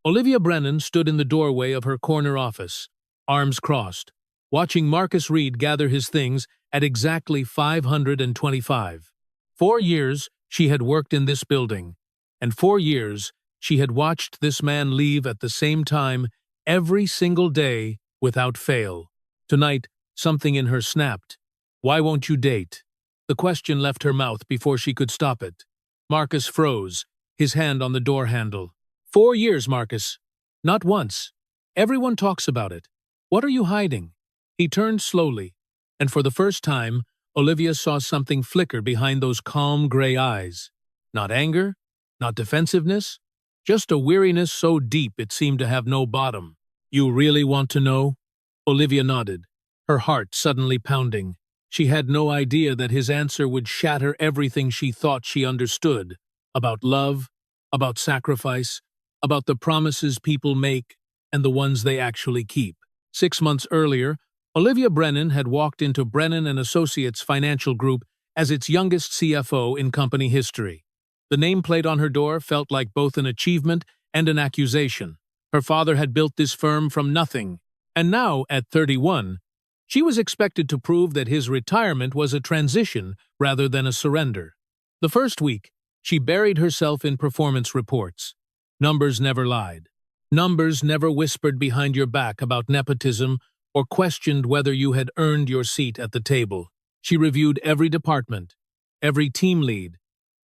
Olivia Brennan stood in the doorway of her corner office, arms crossed, watching Marcus Reed gather his things at exactly 525. 4 years she had worked in this building, and 4 years she had watched this man leave at the same time every single day without fail. Tonight, something in her snapped. "Why won't you date?" The question left her mouth before she could stop it. Marcus froze, his hand on the door handle. 4 years, Marcus. Not once. Everyone talks about it. What are you hiding? He turned slowly, and for the first time, Olivia saw something flicker behind those calm gray eyes. Not anger, not defensiveness, just a weariness so deep it seemed to have no bottom. "You really want to know?" Olivia nodded, her heart suddenly pounding. She had no idea that his answer would shatter everything she thought she understood about love, about sacrifice, about the promises people make and the ones they actually keep. 6 months earlier, Olivia Brennan had walked into Brennan and Associates Financial Group as its youngest CFO in company history. The nameplate on her door felt like both an achievement and an accusation. Her father had built this firm from nothing, and now, at 31, she was expected to prove that his retirement was a transition rather than a surrender. The first week, she buried herself in performance reports. Numbers never lied. Numbers never whispered behind your back about nepotism or questioned whether you had earned your seat at the table. She reviewed every department, every team lead,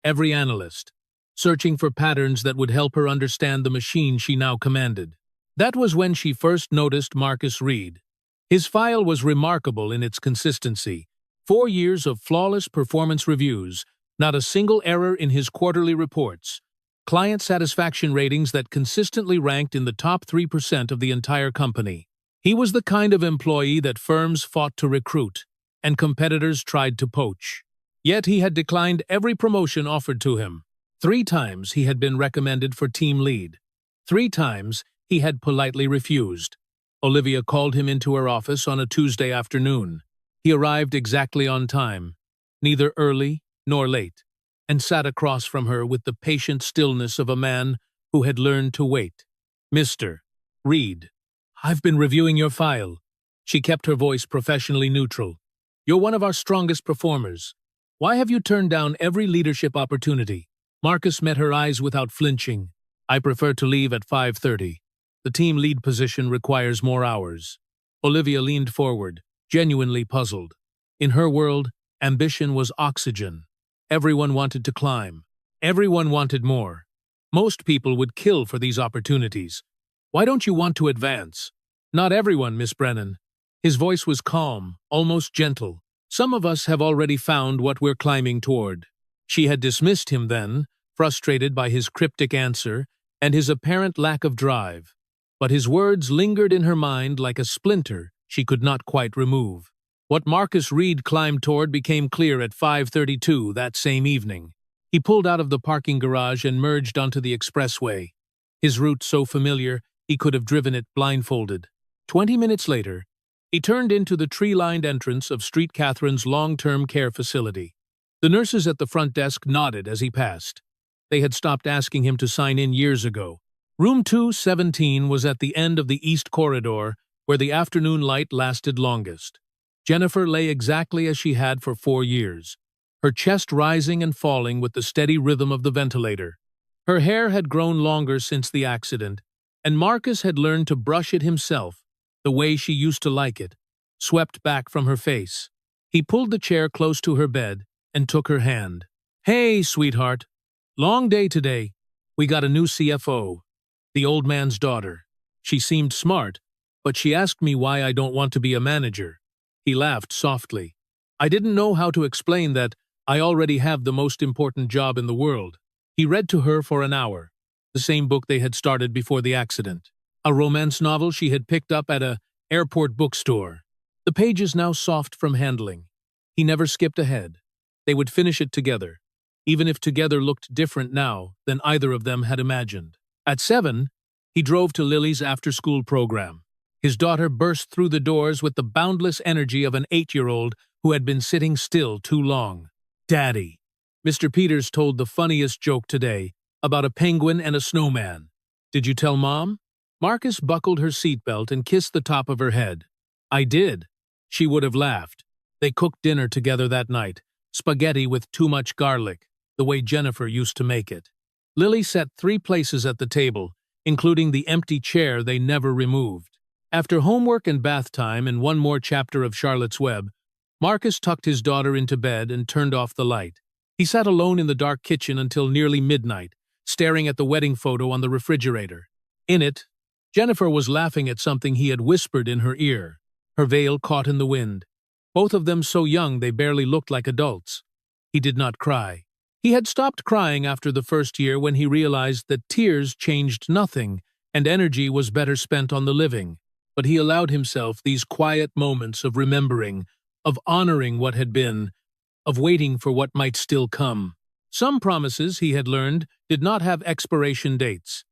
every analyst, searching for patterns that would help her understand the machine she now commanded. That was when she first noticed Marcus Reed. His file was remarkable in its consistency. 4 years of flawless performance reviews, not a single error in his quarterly reports, client satisfaction ratings that consistently ranked in the top 3% of the entire company. He was the kind of employee that firms fought to recruit, and competitors tried to poach. Yet he had declined every promotion offered to him. 3 times he had been recommended for team lead. 3 times he had politely refused. Olivia called him into her office on a Tuesday afternoon. He arrived exactly on time, neither early nor late, and sat across from her with the patient stillness of a man who had learned to wait. "Mr. Reed, I've been reviewing your file." She kept her voice professionally neutral. "You're one of our strongest performers. Why have you turned down every leadership opportunity?" Marcus met her eyes without flinching. "I prefer to leave at 5:30. The team lead position requires more hours." Olivia leaned forward, genuinely puzzled. In her world, ambition was oxygen. Everyone wanted to climb. Everyone wanted more. Most people would kill for these opportunities. "Why don't you want to advance?" "Not everyone, Miss Brennan." His voice was calm, almost gentle. "Some of us have already found what we're climbing toward." She had dismissed him then, frustrated by his cryptic answer and his apparent lack of drive. But his words lingered in her mind like a splinter she could not quite remove. What Marcus Reed climbed toward became clear at 5:32 that same evening. He pulled out of the parking garage and merged onto the expressway. His route so familiar, he could have driven it blindfolded. 20 minutes later, he turned into the tree-lined entrance of Street Catherine's long-term care facility. The nurses at the front desk nodded as he passed. They had stopped asking him to sign in years ago. Room 217 was at the end of the east corridor, where the afternoon light lasted longest. Jennifer lay exactly as she had for 4 years, her chest rising and falling with the steady rhythm of the ventilator. Her hair had grown longer since the accident, and Marcus had learned to brush it himself, the way she used to like it, swept back from her face. He pulled the chair close to her bed and took her hand. "Hey, sweetheart. Long day today. We got a new CFO. The old man's daughter. She seemed smart, but she asked me why I don't want to be a manager." He laughed softly. "I didn't know how to explain that I already have the most important job in the world." He read to her for an hour, the same book they had started before the accident. A romance novel she had picked up at a airport bookstore. The pages now soft from handling. He never skipped ahead. They would finish it together, even if together looked different now than either of them had imagined. At 7, he drove to Lily's after-school program. His daughter burst through the doors with the boundless energy of an 8-year-old who had been sitting still too long. "Daddy." Mr. Peters told the funniest joke today about a penguin and a snowman. Did you tell Mom? Marcus buckled her seatbelt and kissed the top of her head. I did. She would have laughed. They cooked dinner together that night, spaghetti with too much garlic, the way Jennifer used to make it. Lily set 3 places at the table, including the empty chair they never removed. After homework and bath time and one more chapter of Charlotte's Web, Marcus tucked his daughter into bed and turned off the light. He sat alone in the dark kitchen until nearly midnight, staring at the wedding photo on the refrigerator. In it, Jennifer was laughing at something he had whispered in her ear, her veil caught in the wind. Both of them so young they barely looked like adults. He did not cry. He had stopped crying after the first year when he realized that tears changed nothing and energy was better spent on the living. But he allowed himself these quiet moments of remembering, of honoring what had been, of waiting for what might still come. Some promises, he had learned, did not have expiration dates.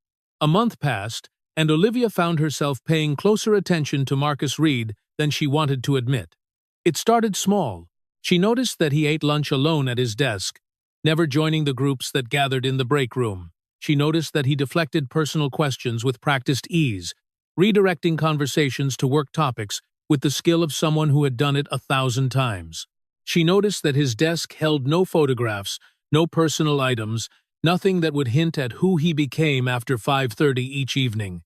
A month passed, and Olivia found herself paying closer attention to Marcus Reed than she wanted to admit. It started small. She noticed that he ate lunch alone at his desk, never joining the groups that gathered in the break room. She noticed that he deflected personal questions with practiced ease, redirecting conversations to work topics with the skill of someone who had done it 1,000 times. She noticed that his desk held no photographs, no personal items, nothing that would hint at who he became after 5:30 each evening.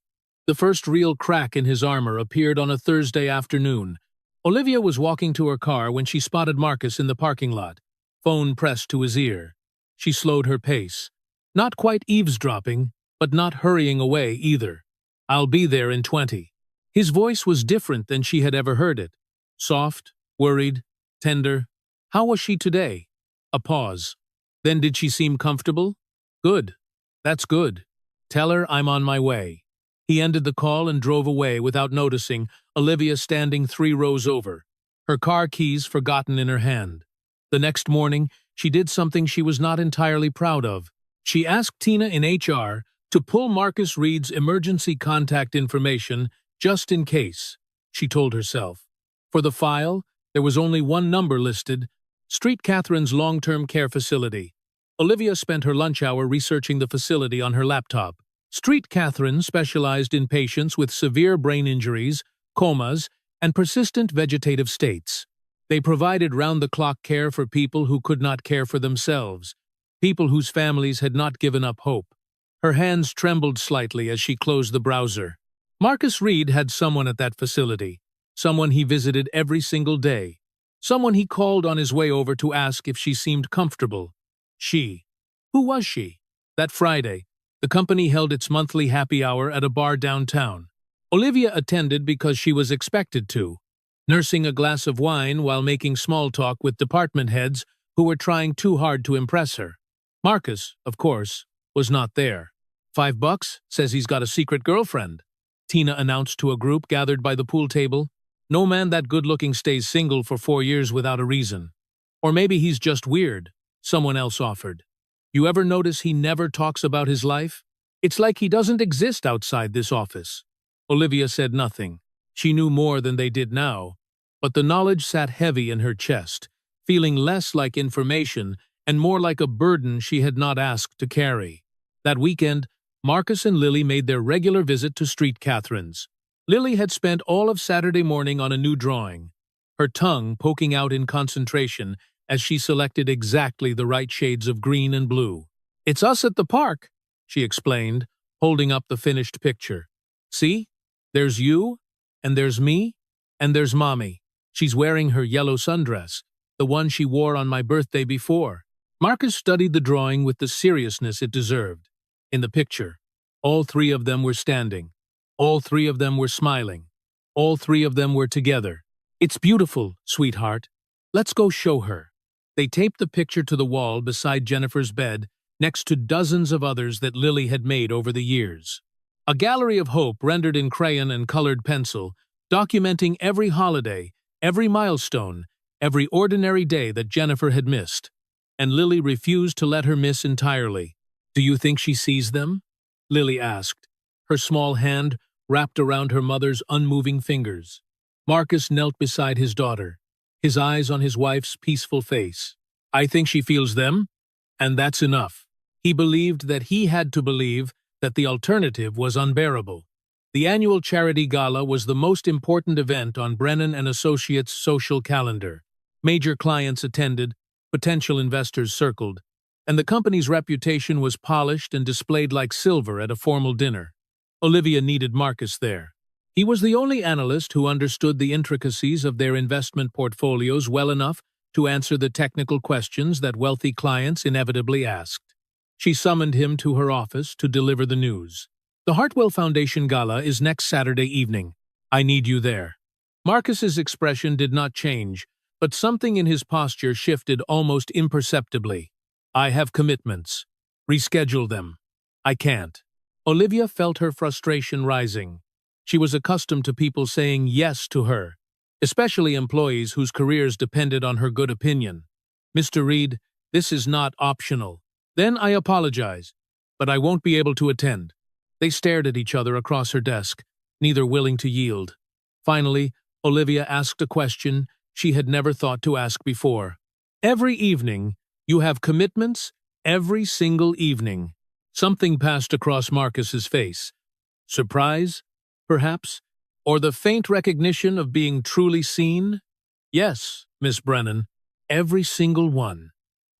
The first real crack in his armor appeared on a Thursday afternoon. Olivia was walking to her car when she spotted Marcus in the parking lot, phone pressed to his ear. She slowed her pace. Not quite eavesdropping, but not hurrying away either. I'll be there in 20. His voice was different than she had ever heard it. Soft, worried, tender. How was she today? A pause. Then did she seem comfortable? Good. That's good. Tell her I'm on my way. He ended the call and drove away without noticing Olivia standing 3 rows over, her car keys forgotten in her hand. The next morning, she did something she was not entirely proud of. She asked Tina in HR to pull Marcus Reed's emergency contact information just in case, she told herself. For the file, there was only one number listed, Street Catherine's long-term care facility. Olivia spent her lunch hour researching the facility on her laptop. Street Catherine specialized in patients with severe brain injuries, comas, and persistent vegetative states. They provided round-the-clock care for people who could not care for themselves, people whose families had not given up hope. Her hands trembled slightly as she closed the browser. Marcus Reed had someone at that facility, someone he visited every single day, someone he called on his way over to ask if she seemed comfortable. She. Who was she? That Friday, the company held its monthly happy hour at a bar downtown. Olivia attended because she was expected to, nursing a glass of wine while making small talk with department heads who were trying too hard to impress her. Marcus, of course, was not there. $5, says he's got a secret girlfriend, Tina announced to a group gathered by the pool table. No man that good-looking stays single for 4 years without a reason. Or maybe he's just weird, someone else offered. You ever notice he never talks about his life? It's like he doesn't exist outside this office. Olivia said nothing. She knew more than they did now, but the knowledge sat heavy in her chest, feeling less like information and more like a burden she had not asked to carry. That weekend, Marcus and Lily made their regular visit to Street Catherine's. Lily had spent all of Saturday morning on a new drawing, her tongue poking out in concentration as she selected exactly the right shades of green and blue. "It's us at the park," she explained, holding up the finished picture. "See? There's you, and there's me, and there's Mommy. She's wearing her yellow sundress, the one she wore on my birthday before." Marcus studied the drawing with the seriousness it deserved. In the picture, all 3 of them were standing. All 3 of them were smiling. All 3 of them were together. "It's beautiful, sweetheart. Let's go show her." They taped the picture to the wall beside Jennifer's bed, next to dozens of others that Lily had made over the years. A gallery of hope rendered in crayon and colored pencil, documenting every holiday, every milestone, every ordinary day that Jennifer had missed. And Lily refused to let her miss entirely. "Do you think she sees them?" Lily asked, her small hand wrapped around her mother's unmoving fingers. Marcus knelt beside his daughter, his eyes on his wife's peaceful face. "I think she feels them, and that's enough." He believed that he had to believe that the alternative was unbearable. The annual charity gala was the most important event on Brennan and Associates' social calendar. Major clients attended, potential investors circled, and the company's reputation was polished and displayed like silver at a formal dinner. Olivia needed Marcus there. He was the only analyst who understood the intricacies of their investment portfolios well enough to answer the technical questions that wealthy clients inevitably asked. She summoned him to her office to deliver the news. The Hartwell Foundation Gala is next Saturday evening. I need you there. Marcus's expression did not change, but something in his posture shifted almost imperceptibly. I have commitments. Reschedule them. I can't. Olivia felt her frustration rising. She was accustomed to people saying yes to her, especially employees whose careers depended on her good opinion. Mr. Reed, this is not optional. Then I apologize, but I won't be able to attend. They stared at each other across her desk, neither willing to yield. Finally, Olivia asked a question she had never thought to ask before. Every evening, you have commitments? Every single evening. Something passed across Marcus's face. Surprise, perhaps? Or the faint recognition of being truly seen? Yes, Miss Brennan. Every single one.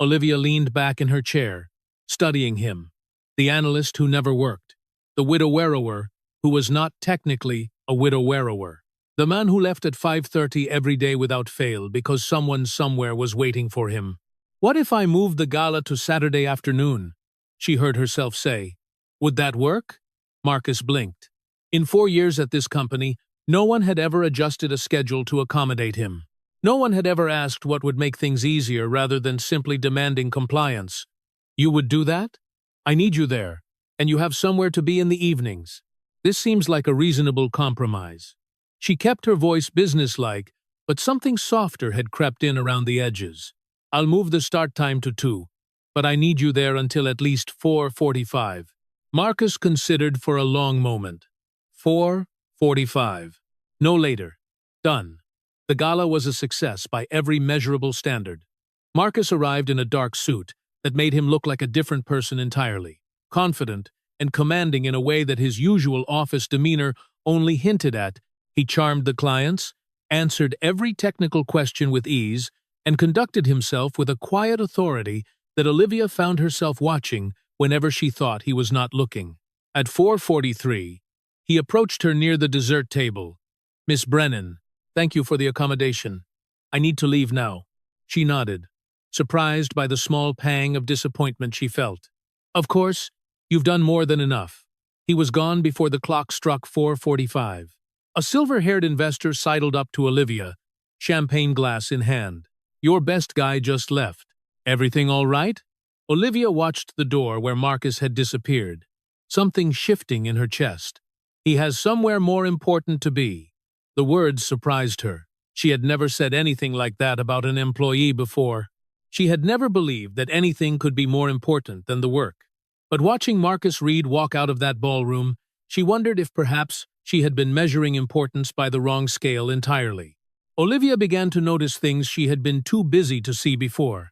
Olivia leaned back in her chair, studying him. The analyst who never worked. The widower who was not technically a widower. The man who left at 5:30 every day without fail because someone somewhere was waiting for him. What if I moved the gala to Saturday afternoon? She heard herself say. Would that work? Marcus blinked. In 4 years at this company, no one had ever adjusted a schedule to accommodate him. No one had ever asked what would make things easier rather than simply demanding compliance. You would do that? I need you there, and you have somewhere to be in the evenings. This seems like a reasonable compromise. She kept her voice businesslike, but something softer had crept in around the edges. I'll move the start time to 2, but I need you there until at least 4:45. Marcus considered for a long moment. 4:45. No later. Done. The gala was a success by every measurable standard. Marcus arrived in a dark suit that made him look like a different person entirely, confident and commanding in a way that his usual office demeanor only hinted at. He charmed the clients, answered every technical question with ease, and conducted himself with a quiet authority that Olivia found herself watching whenever she thought he was not looking. At 4:43, he approached her near the dessert table. Miss Brennan, thank you for the accommodation. I need to leave now. She nodded, surprised by the small pang of disappointment she felt. Of course, you've done more than enough. He was gone before the clock struck 4:45. A silver-haired investor sidled up to Olivia, champagne glass in hand. Your best guy just left. Everything all right? Olivia watched the door where Marcus had disappeared, something shifting in her chest. He has somewhere more important to be. The words surprised her. She had never said anything like that about an employee before. She had never believed that anything could be more important than the work. But watching Marcus Reed walk out of that ballroom, she wondered if perhaps she had been measuring importance by the wrong scale entirely. Olivia began to notice things she had been too busy to see before.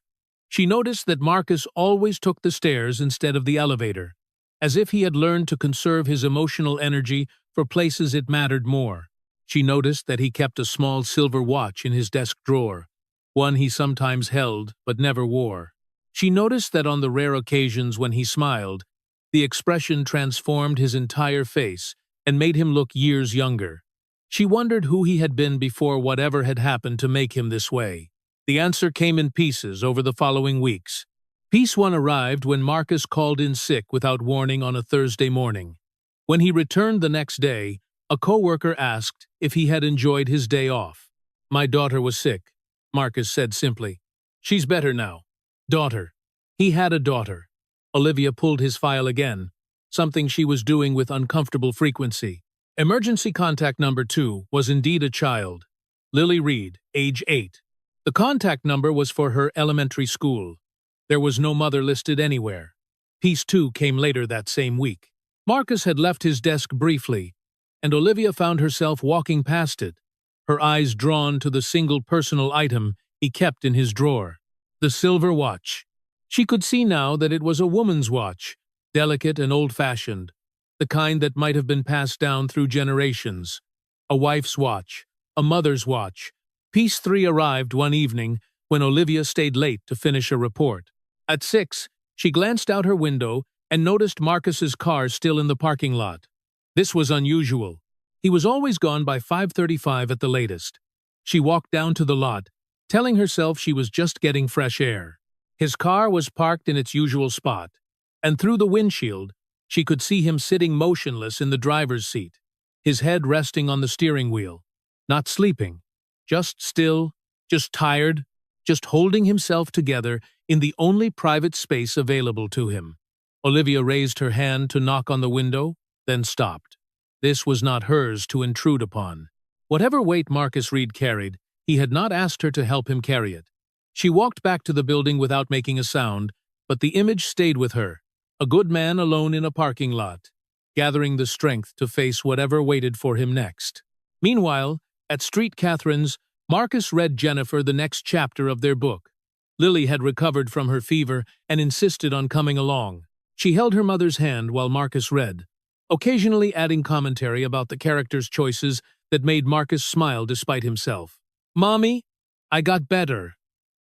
She noticed that Marcus always took the stairs instead of the elevator, as if he had learned to conserve his emotional energy for places it mattered more. She noticed that he kept a small silver watch in his desk drawer, one he sometimes held but never wore. She noticed that on the rare occasions when he smiled, the expression transformed his entire face and made him look years younger. She wondered who he had been before whatever had happened to make him this way. The answer came in pieces over the following weeks. Piece 1 arrived when Marcus called in sick without warning on a Thursday morning. When he returned the next day, a coworker asked if he had enjoyed his day off. My daughter was sick, Marcus said simply. She's better now. Daughter. He had a daughter. Olivia pulled his file again, something she was doing with uncomfortable frequency. Emergency contact number 2 was indeed a child. Lily Reed, age 8. The contact number was for her elementary school. There was no mother listed anywhere. Piece 2 came later that same week. Marcus had left his desk briefly, and Olivia found herself walking past it, her eyes drawn to the single personal item he kept in his drawer, the silver watch. She could see now that it was a woman's watch, delicate and old-fashioned, the kind that might have been passed down through generations. A wife's watch, a mother's watch. Piece 3 arrived one evening when Olivia stayed late to finish a report. At 6, she glanced out her window and noticed Marcus's car still in the parking lot. This was unusual. He was always gone by 5:35 at the latest. She walked down to the lot, telling herself she was just getting fresh air. His car was parked in its usual spot, and through the windshield, she could see him sitting motionless in the driver's seat, his head resting on the steering wheel. Not sleeping, just still, just tired, just holding himself together in the only private space available to him. Olivia raised her hand to knock on the window, then stopped. This was not hers to intrude upon. Whatever weight Marcus Reed carried, he had not asked her to help him carry it. She walked back to the building without making a sound, but the image stayed with her, a good man alone in a parking lot, gathering the strength to face whatever waited for him next. Meanwhile, at Street Catherine's, Marcus read Jennifer the next chapter of their book. Lily had recovered from her fever and insisted on coming along. She held her mother's hand while Marcus read, occasionally adding commentary about the characters' choices that made Marcus smile despite himself. "Mommy, I got better,"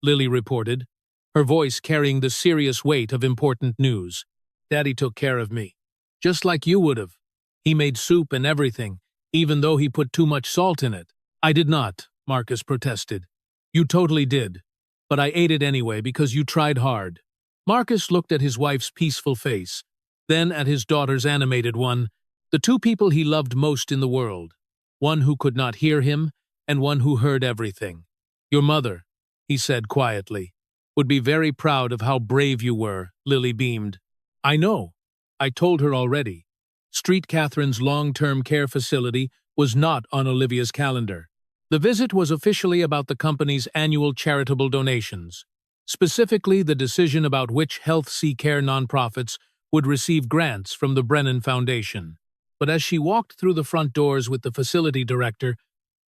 Lily reported, her voice carrying the serious weight of important news. "Daddy took care of me, just like you would have. He made soup and everything, even though he put too much salt in it." "I did not," Marcus protested. "You totally did, but I ate it anyway because you tried hard." Marcus looked at his wife's peaceful face, then at his daughter's animated one, the two people he loved most in the world, one who could not hear him and one who heard everything. "Your mother," he said quietly, "would be very proud of how brave you were," Lily beamed. "I know. I told her already." Street Catherine's long-term care facility was not on Olivia's calendar. The visit was officially about the company's annual charitable donations, specifically the decision about which health care nonprofits would receive grants from the Brennan Foundation. But as she walked through the front doors with the facility director,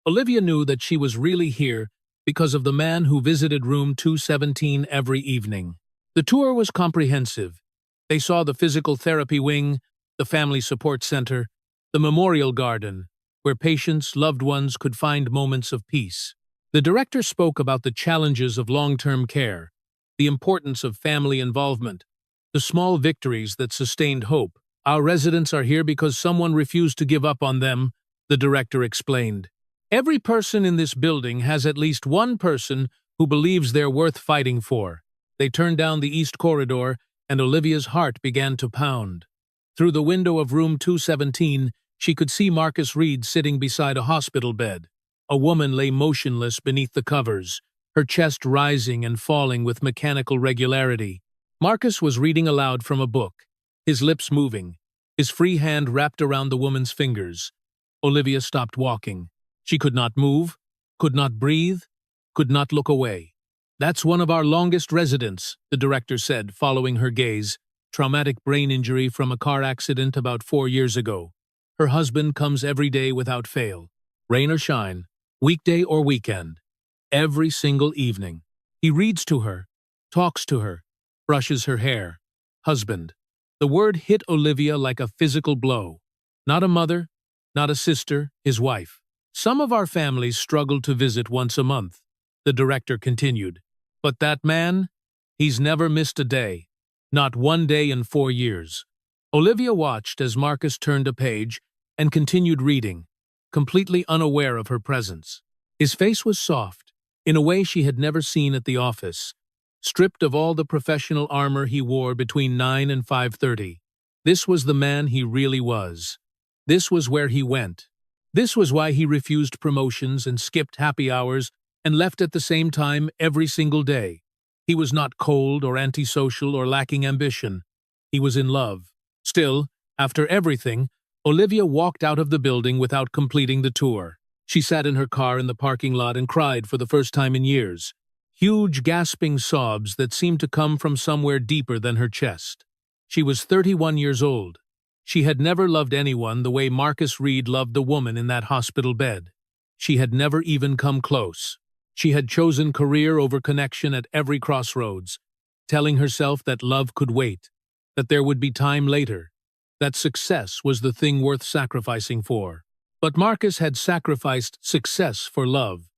Olivia knew that she was really here because of the man who visited room 217 every evening. The tour was comprehensive. They saw the physical therapy wing, the family support center, the memorial garden, where patients, loved ones could find moments of peace. The director spoke about the challenges of long-term care, the importance of family involvement, the small victories that sustained hope. "Our residents are here because someone refused to give up on them," the director explained. "Every person in this building has at least one person who believes they're worth fighting for." They turned down the east corridor, and Olivia's heart began to pound. Through the window of room 217, she could see Marcus Reed sitting beside a hospital bed. A woman lay motionless beneath the covers, her chest rising and falling with mechanical regularity. Marcus was reading aloud from a book, his lips moving, his free hand wrapped around the woman's fingers. Olivia stopped walking. She could not move, could not breathe, could not look away. "That's one of our longest residents," the director said, following her gaze. "Traumatic brain injury from a car accident about 4 years ago. Her husband comes every day without fail, rain or shine, weekday or weekend. Every single evening. He reads to her, talks to her, brushes her hair. Husband." The word hit Olivia like a physical blow. Not a mother, not a sister, his wife. "Some of our families struggle to visit once a month," the director continued. "But that man, he's never missed a day. Not one day in 4 years." Olivia watched as Marcus turned a page and continued reading, completely unaware of her presence. His face was soft, in a way she had never seen at the office, stripped of all the professional armor he wore between 9 and 5:30. This was the man he really was. This was where he went. This was why he refused promotions and skipped happy hours and left at the same time every single day. He was not cold or antisocial or lacking ambition. He was in love. Still, after everything, Olivia walked out of the building without completing the tour. She sat in her car in the parking lot and cried for the first time in years. Huge, gasping sobs that seemed to come from somewhere deeper than her chest. She was 31 years old. She had never loved anyone the way Marcus Reed loved the woman in that hospital bed. She had never even come close. She had chosen career over connection at every crossroads, telling herself that love could wait, that there would be time later. that success was the thing worth sacrificing for. But Marcus had sacrificed success for love.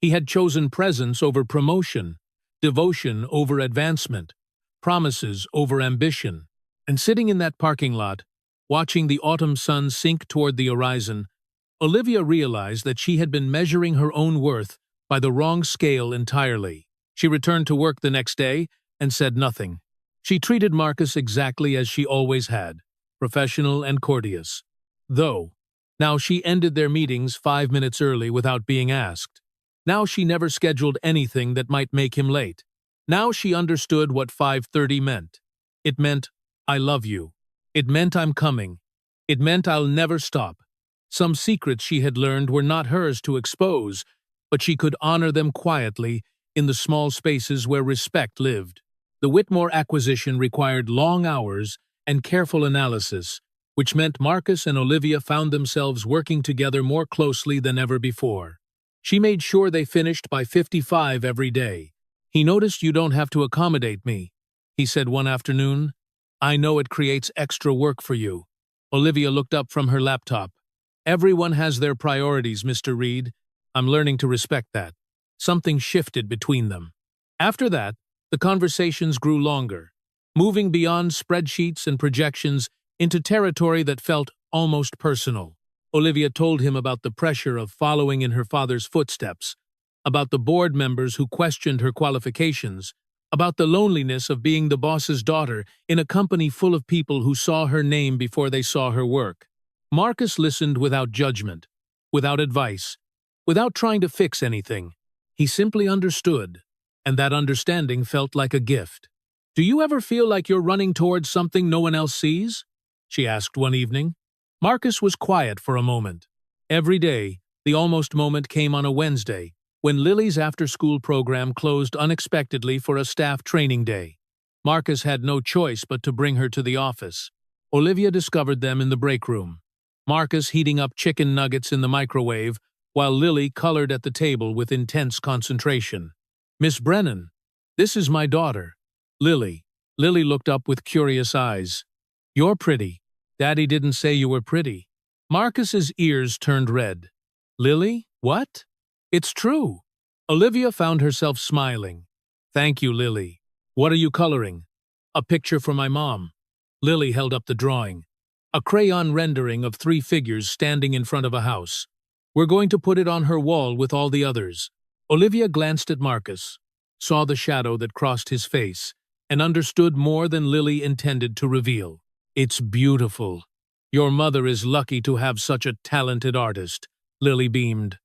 He had chosen presence over promotion, devotion over advancement, promises over ambition. And sitting in that parking lot, watching the autumn sun sink toward the horizon, Olivia realized that she had been measuring her own worth by the wrong scale entirely. She returned to work the next day and said nothing. She treated Marcus exactly as she always had, professional and courteous. Though, now she ended their meetings 5 minutes early without being asked. Now she never scheduled anything that might make him late. Now she understood what 5:30 meant. It meant, I love you. It meant I'm coming. It meant I'll never stop. Some secrets she had learned were not hers to expose, but she could honor them quietly in the small spaces where respect lived. The Whitmore acquisition required long hours and careful analysis, which meant Marcus and Olivia found themselves working together more closely than ever before. She made sure they finished by 55 every day. He noticed you don't have to accommodate me, he said one afternoon. I know it creates extra work for you. Olivia looked up from her laptop. Everyone has their priorities, Mr. Reed. I'm learning to respect that. Something shifted between them. After that, the conversations grew longer, moving beyond spreadsheets and projections into territory that felt almost personal. Olivia told him about the pressure of following in her father's footsteps, about the board members who questioned her qualifications, about the loneliness of being the boss's daughter in a company full of people who saw her name before they saw her work. Marcus listened without judgment, without advice, without trying to fix anything. He simply understood, and that understanding felt like a gift. Do you ever feel like you're running towards something no one else sees? She asked one evening. Marcus was quiet for a moment. Every day, the almost moment came on a Wednesday, when Lily's after-school program closed unexpectedly for a staff training day. Marcus had no choice but to bring her to the office. Olivia discovered them in the break room. Marcus heating up chicken nuggets in the microwave, while Lily colored at the table with intense concentration. Miss Brennan, this is my daughter, Lily. Lily looked up with curious eyes. You're pretty. Daddy didn't say you were pretty. Marcus's ears turned red. Lily? What? It's true. Olivia found herself smiling. Thank you, Lily. What are you coloring? A picture for my mom. Lily held up the drawing. A crayon rendering of 3 figures standing in front of a house. We're going to put it on her wall with all the others. Olivia glanced at Marcus, saw the shadow that crossed his face, and understood more than Lily intended to reveal. It's beautiful. Your mother is lucky to have such a talented artist, Lily beamed.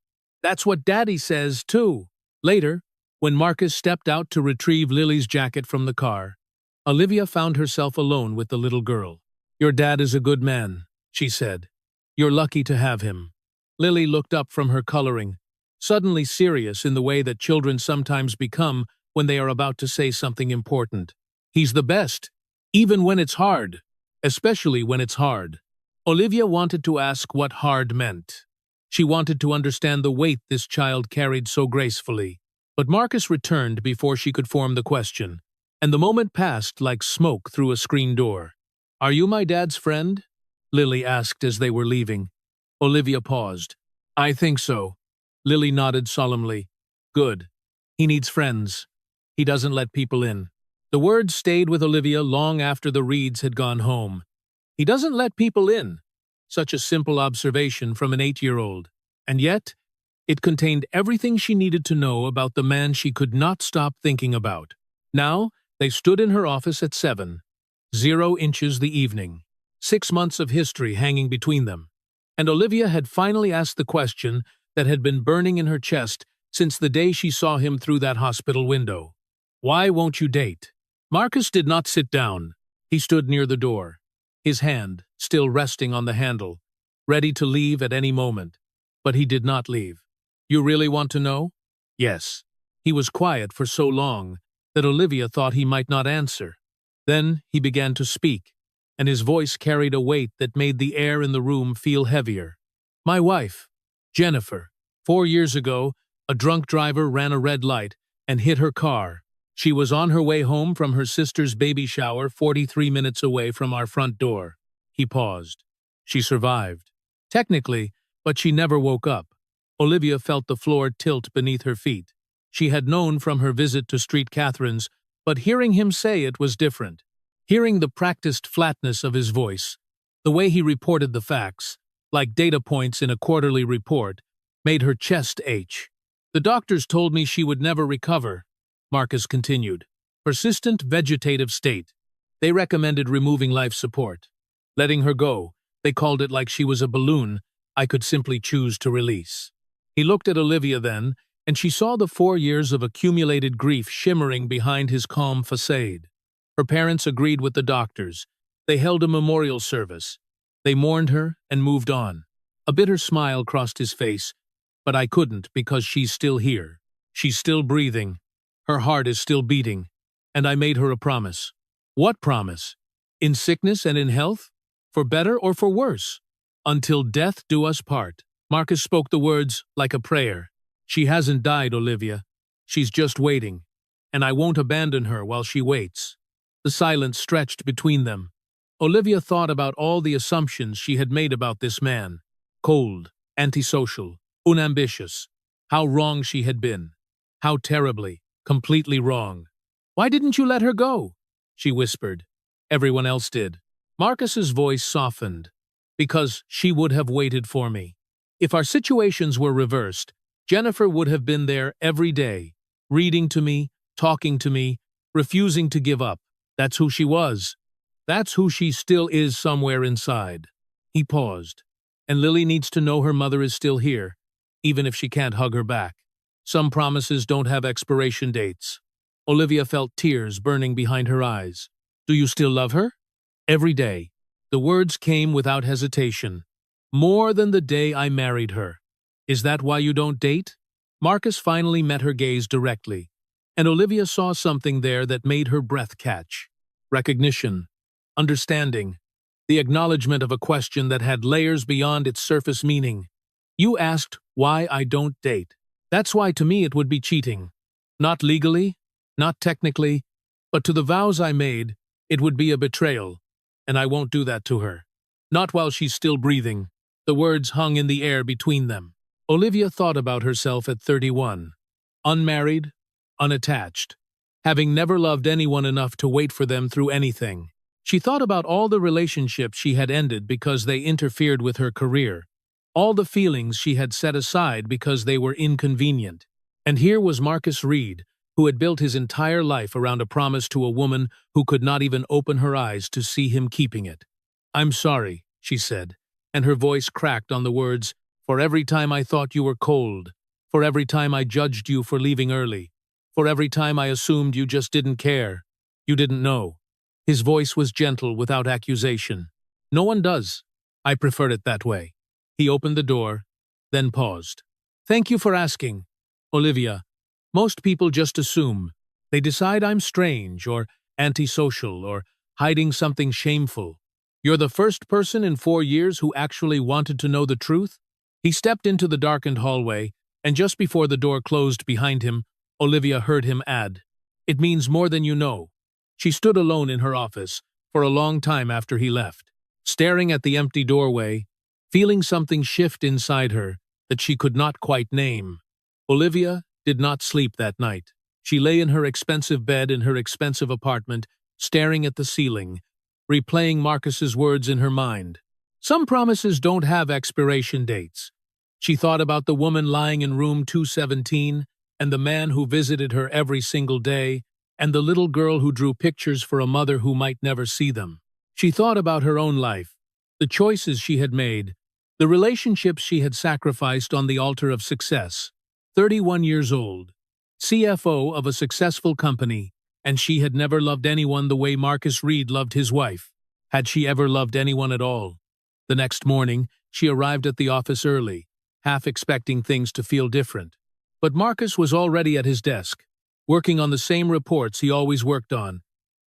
That's what Daddy says, too. Later, when Marcus stepped out to retrieve Lily's jacket from the car, Olivia found herself alone with the little girl. Your dad is a good man, she said. You're lucky to have him. Lily looked up from her coloring, suddenly serious in the way that children sometimes become when they are about to say something important. He's the best, even when it's hard, especially when it's hard. Olivia wanted to ask what hard meant. She wanted to understand the weight this child carried so gracefully. But Marcus returned before she could form the question, and the moment passed like smoke through a screen door. Are you my dad's friend? Lily asked as they were leaving. Olivia paused. I think so. Lily nodded solemnly. Good. He needs friends. He doesn't let people in. The words stayed with Olivia long after the Reeds had gone home. He doesn't let people in. Such a simple observation from an 8-year-old. And yet, it contained everything she needed to know about the man she could not stop thinking about. Now, they stood in her office at 7. 0 inches the evening. 6 months of history hanging between them. And Olivia had finally asked the question that had been burning in her chest since the day she saw him through that hospital window. Why won't you date? Marcus did not sit down. He stood near the door, his hand still resting on the handle, ready to leave at any moment. But he did not leave. You really want to know? Yes. He was quiet for so long that Olivia thought he might not answer. Then he began to speak, and his voice carried a weight that made the air in the room feel heavier. My wife, Jennifer. 4 years ago, a drunk driver ran a red light and hit her car. She was on her way home from her sister's baby shower 43 minutes away from our front door. He paused. She survived. Technically, but she never woke up. Olivia felt the floor tilt beneath her feet. She had known from her visit to Street Catherine's, but hearing him say it was different. Hearing the practiced flatness of his voice, the way he reported the facts, like data points in a quarterly report, made her chest ache. The doctors told me she would never recover, Marcus continued. Persistent vegetative state. They recommended removing life support. Letting her go, they called it like she was a balloon I could simply choose to release. He looked at Olivia then, and she saw the 4 years of accumulated grief shimmering behind his calm facade. Her parents agreed with the doctors. They held a memorial service. They mourned her and moved on. A bitter smile crossed his face, but I couldn't because she's still here. She's still breathing. Her heart is still beating. And I made her a promise. What promise? In sickness and in health? For better or for worse? Until death do us part. Marcus spoke the words like a prayer. She hasn't died, Olivia. She's just waiting. And I won't abandon her while she waits. The silence stretched between them. Olivia thought about all the assumptions she had made about this man. Cold, antisocial, unambitious. How wrong she had been. How terribly, completely wrong. Why didn't you let her go? She whispered. Everyone else did. Marcus's voice softened. Because she would have waited for me. If our situations were reversed, Jennifer would have been there every day, reading to me, talking to me, refusing to give up. That's who she was. That's who she still is somewhere inside. He paused. And Lily needs to know her mother is still here, even if she can't hug her back. Some promises don't have expiration dates. Olivia felt tears burning behind her eyes. Do you still love her? Every day. The words came without hesitation. More than the day I married her. Is that why you don't date? Marcus finally met her gaze directly, and Olivia saw something there that made her breath catch. Recognition. Understanding. The acknowledgement of a question that had layers beyond its surface meaning. You asked why I don't date. That's why to me it would be cheating. Not legally, not technically, but to the vows I made, it would be a betrayal, and I won't do that to her. Not while she's still breathing. The words hung in the air between them. Olivia thought about herself at 31. Unmarried, unattached, having never loved anyone enough to wait for them through anything. She thought about all the relationships she had ended because they interfered with her career, all the feelings she had set aside because they were inconvenient. And here was Marcus Reed, who had built his entire life around a promise to a woman who could not even open her eyes to see him keeping it. I'm sorry, she said, and her voice cracked on the words, for every time I thought you were cold, for every time I judged you for leaving early, for every time I assumed you just didn't care. You didn't know. His voice was gentle without accusation. No one does. I prefer it that way. He opened the door, then paused. Thank you for asking, Olivia. Most people just assume. They decide I'm strange or antisocial or hiding something shameful. You're the first person in 4 years who actually wanted to know the truth? He stepped into the darkened hallway, and just before the door closed behind him, Olivia heard him add, It means more than you know. She stood alone in her office for a long time after he left, staring at the empty doorway, feeling something shift inside her that she could not quite name. Olivia did not sleep that night. She lay in her expensive bed in her expensive apartment, staring at the ceiling, replaying Marcus's words in her mind. Some promises don't have expiration dates. She thought about the woman lying in room 217, and the man who visited her every single day, and the little girl who drew pictures for a mother who might never see them. She thought about her own life, the choices she had made, the relationships she had sacrificed on the altar of success. 31 years old, CFO of a successful company, and she had never loved anyone the way Marcus Reed loved his wife. Had she ever loved anyone at all? The next morning, she arrived at the office early, half expecting things to feel different. But Marcus was already at his desk, working on the same reports he always worked on,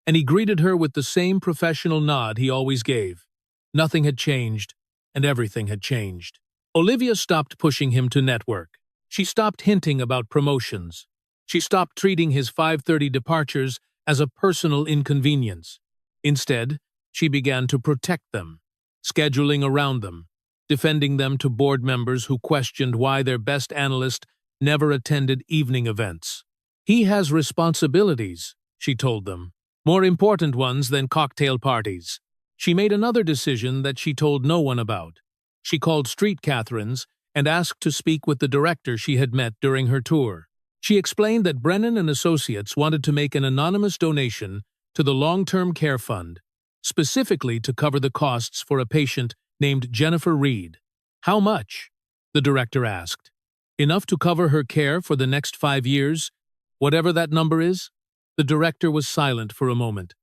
and he greeted her with the same professional nod he always gave. Nothing had changed, and everything had changed. Olivia stopped pushing him to network. She stopped hinting about promotions. She stopped treating his 5:30 departures as a personal inconvenience. Instead, she began to protect them. scheduling around them, defending them to board members who questioned why their best analyst never attended evening events. He has responsibilities, she told them, more important ones than cocktail parties. She made another decision that she told no one about. She called Street Catherine's and asked to speak with the director she had met during her tour. She explained that Brennan and Associates wanted to make an anonymous donation to the Long-Term Care Fund, specifically to cover the costs for a patient named Jennifer Reed. "How much?" the director asked. "Enough to cover her care for the next 5 years, whatever that number is?" The director was silent for a moment.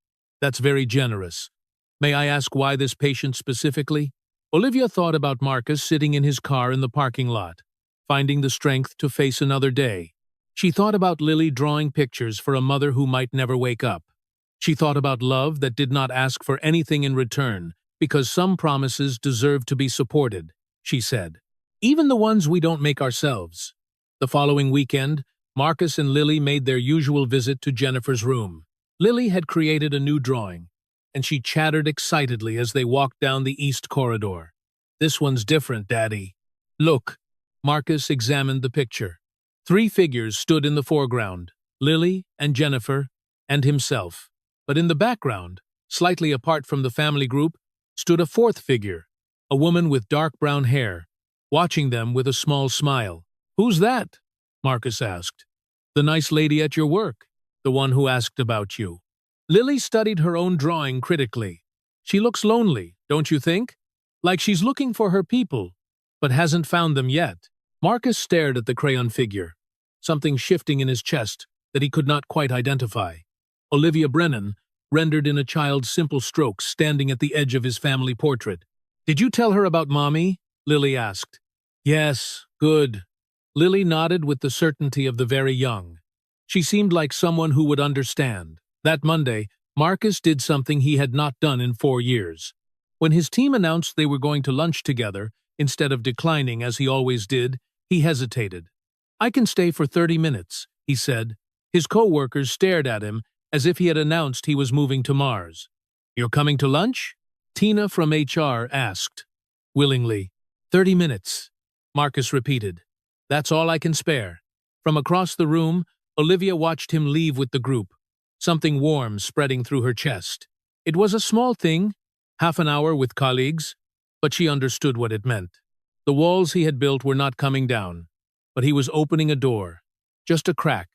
"That's very generous. May I ask why this patient specifically?" Olivia thought about Marcus sitting in his car in the parking lot, finding the strength to face another day. She thought about Lily drawing pictures for a mother who might never wake up. She thought about love that did not ask for anything in return, because some promises deserve to be supported, she said. Even the ones we don't make ourselves. The following weekend, Marcus and Lily made their usual visit to Jennifer's room. Lily had created a new drawing, and she chattered excitedly as they walked down the east corridor. "This one's different, Daddy. Look." Marcus examined the picture. 3 figures stood in the foreground, Lily and Jennifer and himself. But in the background, slightly apart from the family group, stood a 4th figure, a woman with dark brown hair, watching them with a small smile. "Who's that?" Marcus asked. "The nice lady at your work, the one who asked about you." Lily studied her own drawing critically. "She looks lonely, don't you think? Like she's looking for her people, but hasn't found them yet." Marcus stared at the crayon figure, something shifting in his chest that he could not quite identify. Olivia Brennan, rendered in a child's simple strokes, standing at the edge of his family portrait. "Did you tell her about Mommy?" Lily asked. "Yes, good." Lily nodded with the certainty of the very young. She seemed like someone who would understand. That Monday, Marcus did something he had not done in 4 years. When his team announced they were going to lunch together, instead of declining as he always did, he hesitated. "I can stay for 30 minutes, he said. His co-workers stared at him as if he had announced he was moving to Mars. "You're coming to lunch?" Tina from HR asked. "Willingly." 30 minutes, Marcus repeated. "That's all I can spare." From across the room, Olivia watched him leave with the group, something warm spreading through her chest. It was a small thing, half an hour with colleagues, but she understood what it meant. The walls he had built were not coming down, but he was opening a door. Just a crack,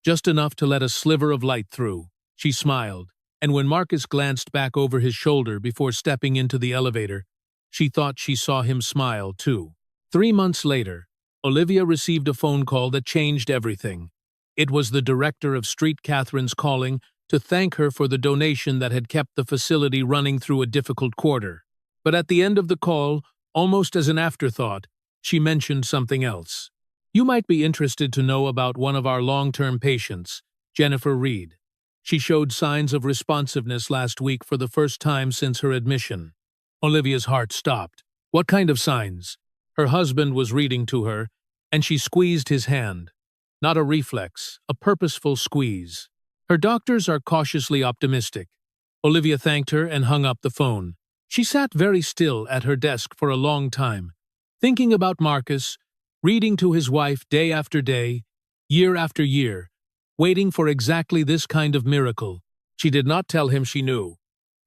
just enough to let a sliver of light through. She smiled, and when Marcus glanced back over his shoulder before stepping into the elevator, she thought she saw him smile too. 3 months later, Olivia received a phone call that changed everything. It was the director of Street Catherine's calling to thank her for the donation that had kept the facility running through a difficult quarter. But at the end of the call, almost as an afterthought, she mentioned something else. "You might be interested to know about one of our long-term patients, Jennifer Reed. She showed signs of responsiveness last week for the first time since her admission." Olivia's heart stopped. What kind of signs? Her husband was reading to her, and she squeezed his hand. Not a reflex, a purposeful squeeze. "Her doctors are cautiously optimistic." Olivia thanked her and hung up the phone. She sat very still at her desk for a long time, thinking about Marcus, reading to his wife day after day, year after year, waiting for exactly this kind of miracle. She did not tell him she knew.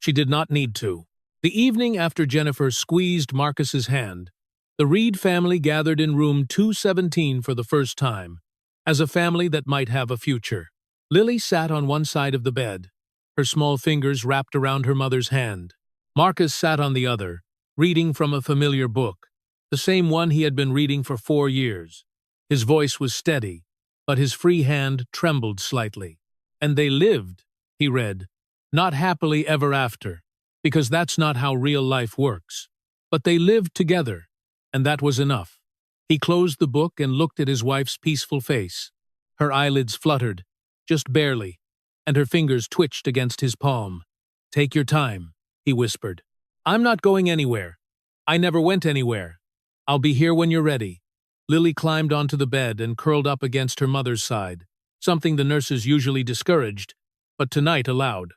She did not need to. The evening after Jennifer squeezed Marcus's hand, the Reed family gathered in room 217 for the first time, as a family that might have a future. Lily sat on one side of the bed, her small fingers wrapped around her mother's hand. Marcus sat on the other, reading from a familiar book, the same one he had been reading for 4 years. His voice was steady, but his free hand trembled slightly. "And they lived," he read, "not happily ever after, because that's not how real life works. But they lived together, and that was enough." He closed the book and looked at his wife's peaceful face. Her eyelids fluttered, just barely, and her fingers twitched against his palm. "Take your time," he whispered. "I'm not going anywhere. I never went anywhere. I'll be here when you're ready." Lily climbed onto the bed and curled up against her mother's side, something the nurses usually discouraged, but tonight allowed.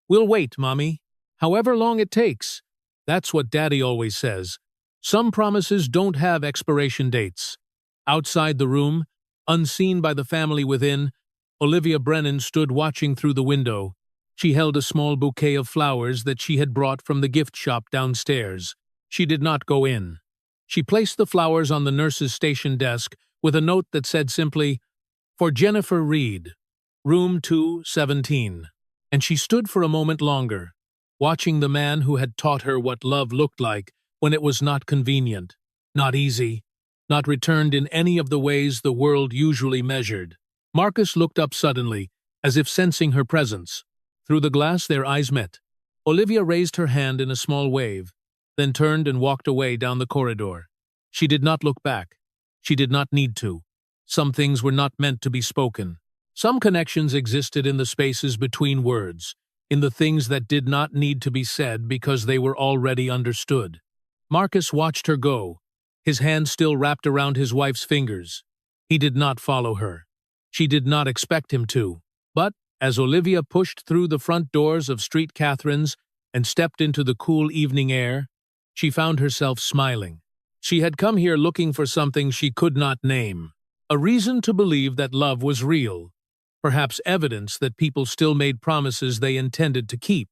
"We'll wait, Mommy. However long it takes. That's what Daddy always says. Some promises don't have expiration dates. Outside the room, unseen by the family within, Olivia Brennan stood watching through the window. She held a small bouquet of flowers that she had brought from the gift shop downstairs. She did not go in. She placed the flowers on the nurse's station desk with a note that said simply, "For Jennifer Reed, room 217." And she stood for a moment longer, watching the man who had taught her what love looked like when it was not convenient, not easy, not returned in any of the ways the world usually measured. Marcus looked up suddenly, as if sensing her presence. Through the glass their eyes met. Olivia raised her hand in a small wave, then turned and walked away down the corridor. She did not look back. She did not need to. Some things were not meant to be spoken. Some connections existed in the spaces between words, in the things that did not need to be said because they were already understood. Marcus watched her go, his hand still wrapped around his wife's fingers. He did not follow her. She did not expect him to. But, as Olivia pushed through the front doors of Street Catherine's and stepped into the cool evening air, she found herself smiling. She had come here looking for something she could not name. A reason to believe that love was real. Perhaps evidence that people still made promises they intended to keep.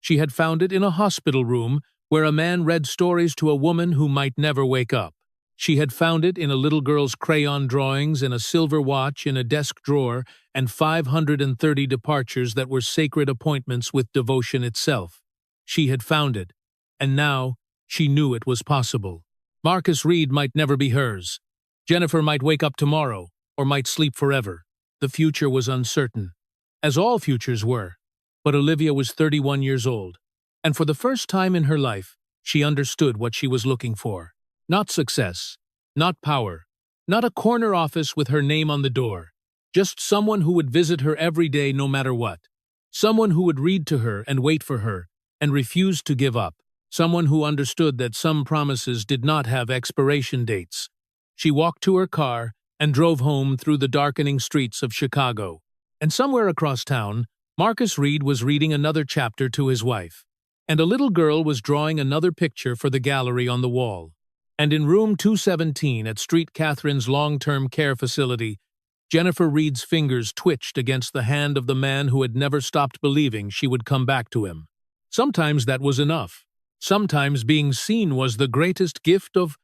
She had found it in a hospital room where a man read stories to a woman who might never wake up. She had found it in a little girl's crayon drawings and a silver watch in a desk drawer and 530 departures that were sacred appointments with devotion itself. She had found it, and now she knew it was possible. Marcus Reed might never be hers. Jennifer might wake up tomorrow, or might sleep forever. The future was uncertain, as all futures were. But Olivia was 31 years old, and for the first time in her life, she understood what she was looking for. Not success, not power, not a corner office with her name on the door. Just someone who would visit her every day no matter what. Someone who would read to her and wait for her and refuse to give up. Someone who understood that some promises did not have expiration dates. She walked to her car and drove home through the darkening streets of Chicago. And somewhere across town, Marcus Reed was reading another chapter to his wife. And a little girl was drawing another picture for the gallery on the wall. And in room 217 at Street Catherine's long-term care facility, Jennifer Reed's fingers twitched against the hand of the man who had never stopped believing she would come back to him. Sometimes that was enough. Sometimes being seen was the greatest gift of